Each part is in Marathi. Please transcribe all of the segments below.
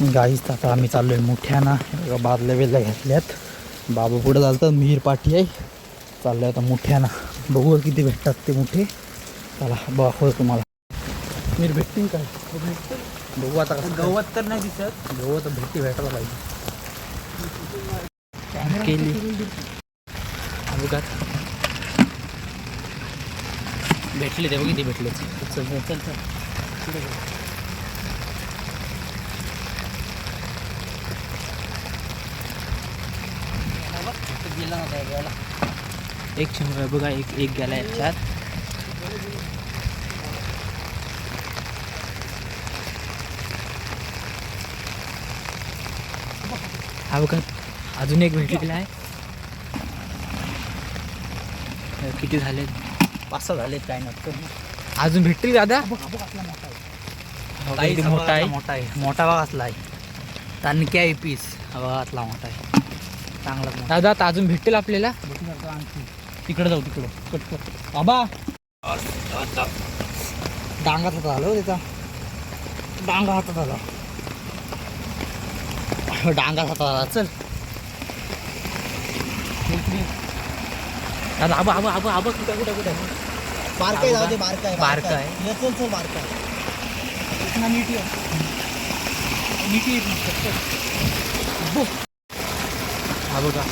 गाईच आता आम्ही चाललोय मोठ्याना बादल्या बिरल्या घेतल्यात. बाबा पुढे चालतात, मिहीर पाठी आहे. चाललोय आता मोठ्याना, बघू किती भेटतात ते मोठे. चला बघू तुम्हाला मिहीर भेटतील काय बघू आता. कसं गवत तर नाही दिसत, गवत भेटायला पाहिजे. केली भेटले ते बघ किती भेटले. चल चल चल चल गेला ना त्याला. एक शंभर बघा, एक गेला याच्यात. हा बघा अजून एक भेटलेला आहे. किती झाले? 5-6 झालेत काय नसतं. अजून भेटतील दादा. मोठा किती मोठा आहे. मोठा आहे, मोठा बघ असला आहे. तणक्या आहे पीस. हा बघा असला मोठा आहे, चांगला दादा आता अजून भेटतील आपल्याला. तिकडे जाऊ, तिकडं कट बाबा. डांगा हातात आलो त्याचा, डांगा हातात आला, डांगा हातात आला. चल दादा आबा आबा आबा आबा कुठं कुठं कुठं बारकाय जाऊ दे. बारकाय बारका आहे. चल चल बारकाय नीट ये, नीट ये. हा बघा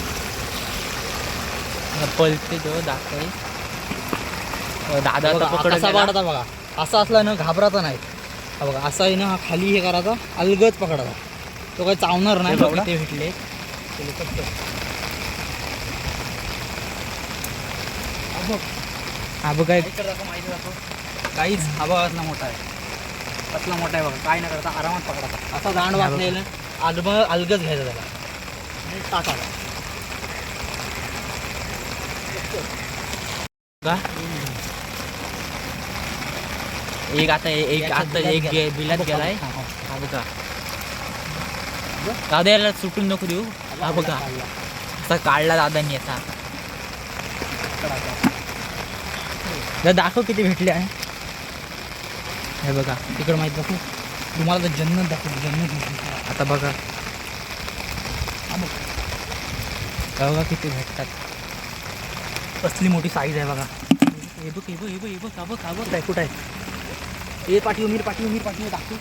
पलते जो दाखवाय. दादा आता पकड कसा पाडता बघा. असा असला ना घाबराचा नाही. हा बघा असा आहे ना, हा खाली हे करायचा, अलगद पकडायचा. तो काही चावणार नाही. ते भेटले. हा बघा काहीच हा बघा असला मोठा आहे, कसला मोठा आहे बघा. काय नाही करता, आरामात पकडायचा. असा दांड वाचलेला अलगद घ्यायचा त्याला, टाकायचा. एक आता एक बिलात गेलाय. हा बघा दादा याला सुटून नको देऊ. हा बघा असा काढला दादांनी असा. दाखव किती भेटले आहे. हे बघा तिकडं माहीत दाखवू तुम्हाला, तर जन्नत दाखवू. जन्नत आता बघा. बघा किती भेटतात. कसली मोठी साईज आहे बघा. हे बघ हे बघ हे बघ हे बघ का बघ का बघ काय कुठं आहे. हे पाठीव मीर दाखवू.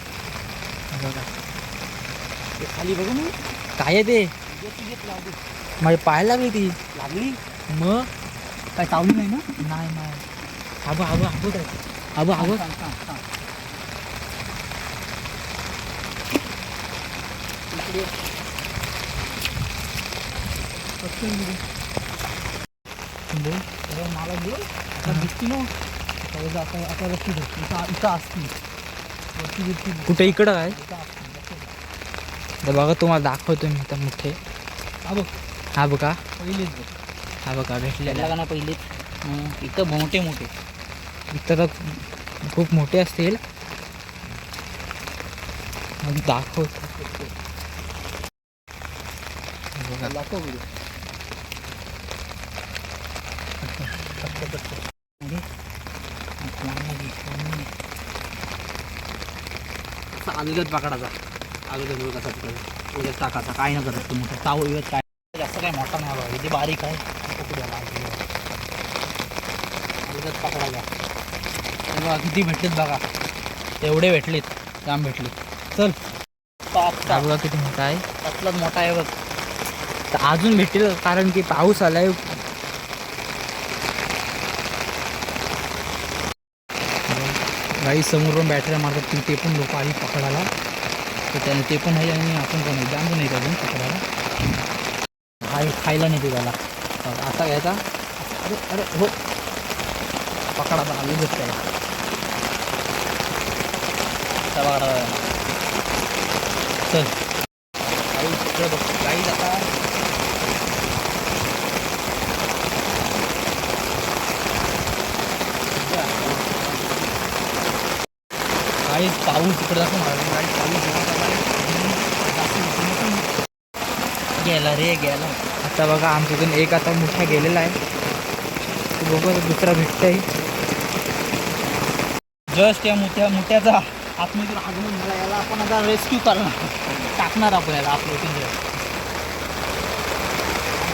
बघा ते खाली बघू मी काय आहे ते. माझी पाय लागली ती. लागली मग काय चावली नाही ना. नाही नाही. आबो आबो आबो आबो आबो. मला घेऊ आता दिसती ना. आता रस्ती इथं असती. कुठे इकडं आहे. बघा तुम्हाला दाखवतो मी आता मोठे. हा बघा पहिलेच हा बघा भेटलेला का ना पहिलेच. इथं मोठे मोठे, इथं तर खूप मोठे असतील. मग दाखवतो अलगद पकडायचा. अलगद कसा पकडायचा, उद्या टाकायचा. काय नाही करत तो मोठा चावू येत. काय जास्त काय मोठा नाही बघा, इथे बारीक आहे. अलगद पकडायचा. बघा किती भेटलेत बघा. एवढे भेटलेत, जाम भेटले. चल हा बघा किती मोठा आहे. त्यातलाच मोठा आहे बघ. तर अजून भेटेल कारण की पाऊस आलाय. गाई समोरून बॅटऱ्या मारतात, ते पण लोक आली पकडायला. तर त्याने ते पण आहे आणि आपण पण आहे. जाम नाही अजून पकडायला. खायला नाही ते त्याला. असा घ्यायचा. अरे अरे हो पकडायचा आली बघ त्याला. चल गाई बघ. गाई आता काहीच पाऊस इकडे दाखवून गेला रे गेला. आता बघा आमच्यातून एक आता मोठा गेलेला आहे. बघू दुसरा भेटतंय. जस्ट या मोठ्याचा आतमध्ये आगमन झाला. याला आपण आता रेस्क्यू करणार. टाकणार आपण याला आपलं पिंजर.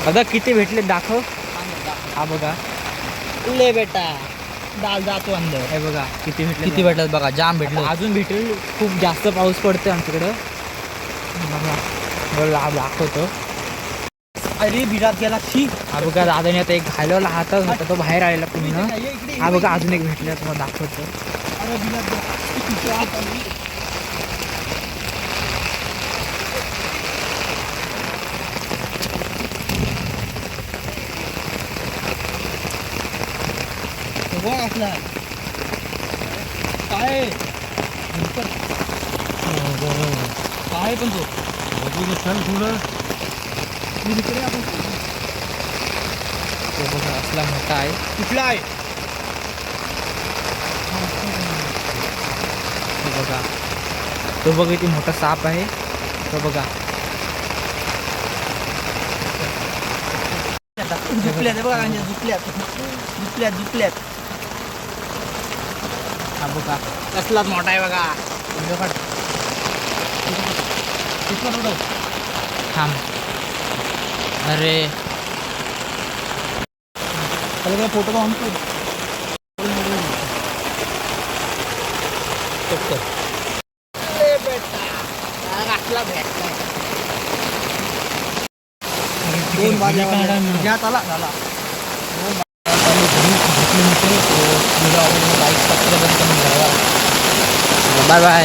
बघा किती भेटले दाखव. हा बघा ले बेटा डाल जातो अंदर. हे बघा किती भेटले. किती भेटलं बघा, जाम भेटलं. अजून भेटेल. खूप जास्त पाऊस पडतोय आमच्याकडं. बघा बरं दाखवतो. अरे बिरात गेला शी. हा बघा दादाने आता एक घालवला हातात होता तो बाहेर आलेला तुम्ही ना. हा बघा अजून एक भेटलं तुम्हाला दाखवतो. अरे बिरात गेला. असला काय काय पण तो चल थोडं तो बघा असला मोठा आहे. कुठला आहे तो बघा. तो बघा किती मोठा साप आहे. तो बघा झुकल्यात बघा, झुकल्यात झुकल्यात झुकल्यात. हा बघा कसलाच मोठा आहे बघा. थांब. अरे फोटो ऑन कर. दोन बाजू झाला झाला. Bye bye.